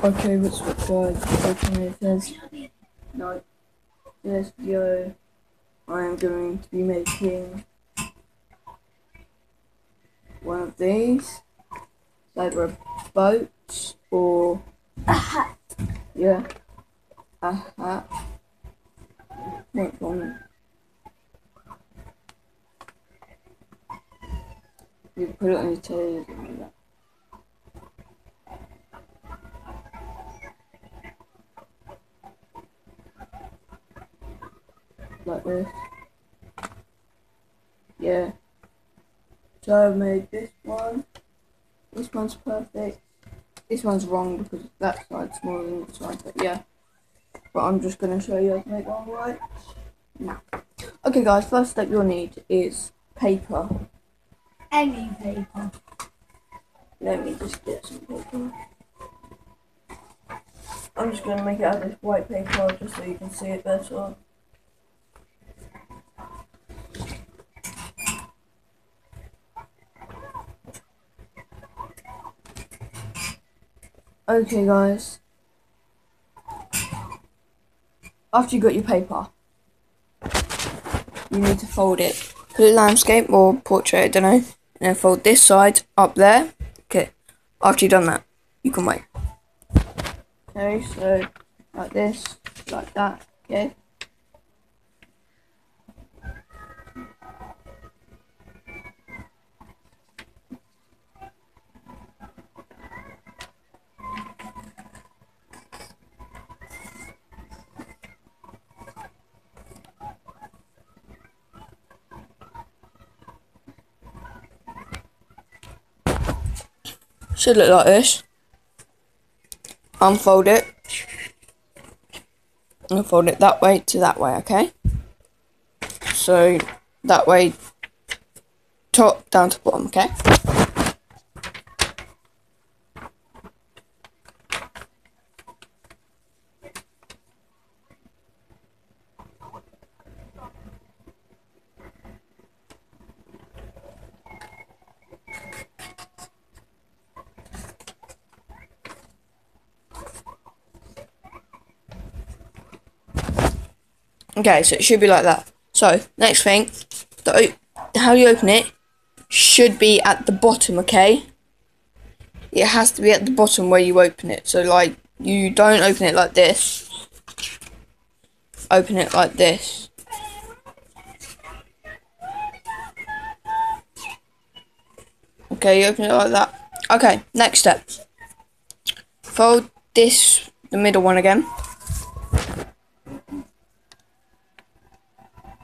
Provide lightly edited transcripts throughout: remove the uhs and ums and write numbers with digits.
Okay, what's what guys? Open it says no. This video I am going to be making one of these. It's either a boat or a hat. Yeah, a hat. What's wrong? You put it on your tail like that. Like this. Yeah. So I made this one. This one's perfect. This one's wrong because that side's smaller than this side, but yeah. But I'm just going to show you how to make one right now. Okay guys, first step you'll need is paper. Any paper. Let me just get some paper. I'm just going to make it out of this white paper just so you can see it better. Okay guys, after you got your paper, you need to fold it. Put it landscape or portrait, I don't know. And then fold this side up there. Okay, after you've done that, you can wait. Okay, so like this, like that, okay. Should look like this. Unfold it. And fold it that way to that way, okay? So that way, top down to bottom, okay? Okay, so it should be like that. So, next thing, how you open it should be at the bottom, okay? It has to be at the bottom where you open it. So, like, you don't open it like this. Open it like this. Okay, you open it like that. Okay, next step. Fold this, the middle one again.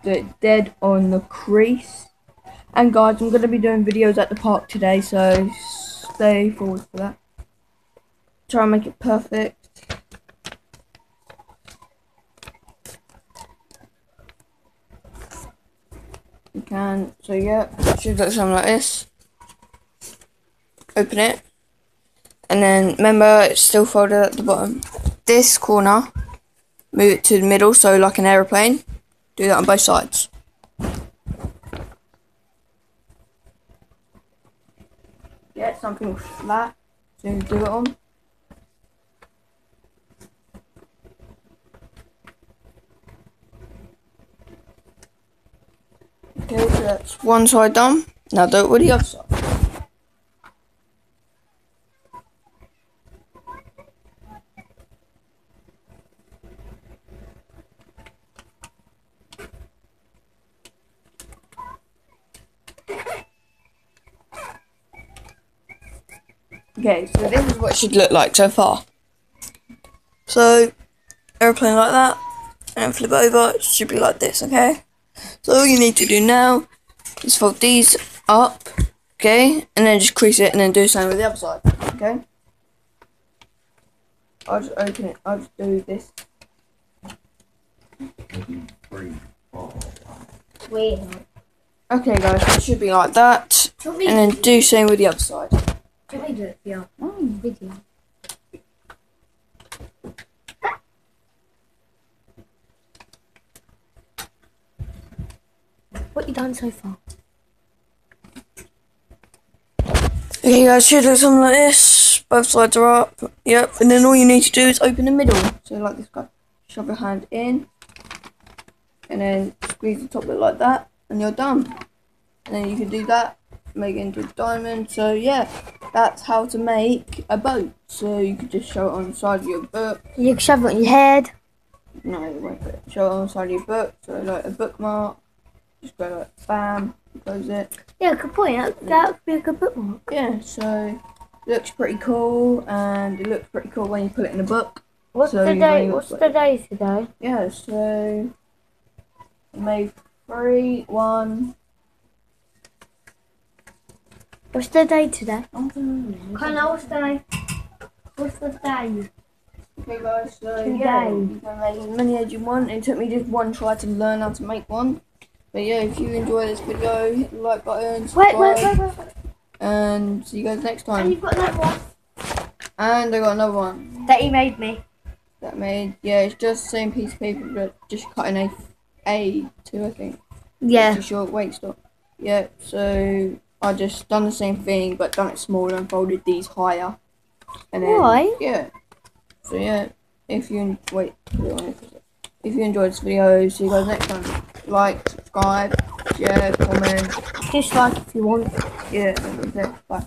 Do it dead on the crease. And guys, I'm going to be doing videos at the park today, so stay forward for that. Try and make it perfect. You can, so yeah, it should look something like this. Open it. And then, remember, it's still folded at the bottom. This corner, move it to the middle, so like an aeroplane. Do that on both sides. Get something flat to do it on. Okay, so that's one side done. Now do it with the other side. Okay, so this is what it should look like so far. So, airplane like that, and flip over, it should be like this, okay? So all you need to do now is fold these up, okay? And then just crease it and then do the same with the other side, okay? I'll just open it, I'll just do this. Wait. Okay guys, so it should be like that. And then do the same with the other side. Can we do it for your video? What you done so far? Okay guys, should look something like this. Both sides are up. Yep. And then all you need to do is open the middle. So like this guy. Shove your hand in. And then squeeze the top bit like that. And you're done. And then you can do that. Make it into a diamond. So yeah. That's how to make a boat. So you could just show it on the side of your book. You can shove it on your head. No, wait for it. Show it on the side of your book. So like a bookmark. Just go like bam. Close it. Yeah, good point. That would be a good bookmark. Yeah, so it looks pretty cool, and it looks pretty cool when you put it in a book. What's So the you've day? only got, What's like- the day today? Yeah, so May 3, 1. What's the day today? I don't know. Connor, what's the day? What's the day? Okay, guys, so Today. yeah, you can make as many as you want. It took me just one try to learn how to make one. But yeah, if you enjoy this video, hit the like button, subscribe, Wait. and see you guys next And time. you've got another one And I got another one that he made me. that made, yeah, it's just the same piece of paper, but just cut in A2, I think. Yeah. Too short. Wait, stop. Yeah, so I just done the same thing, but done it smaller and folded these higher. And then, Why? yeah. So yeah, if you if you enjoyed this video, see you guys next time. Like, subscribe, share, comment. Dislike if you want. Yeah, that's it. Bye.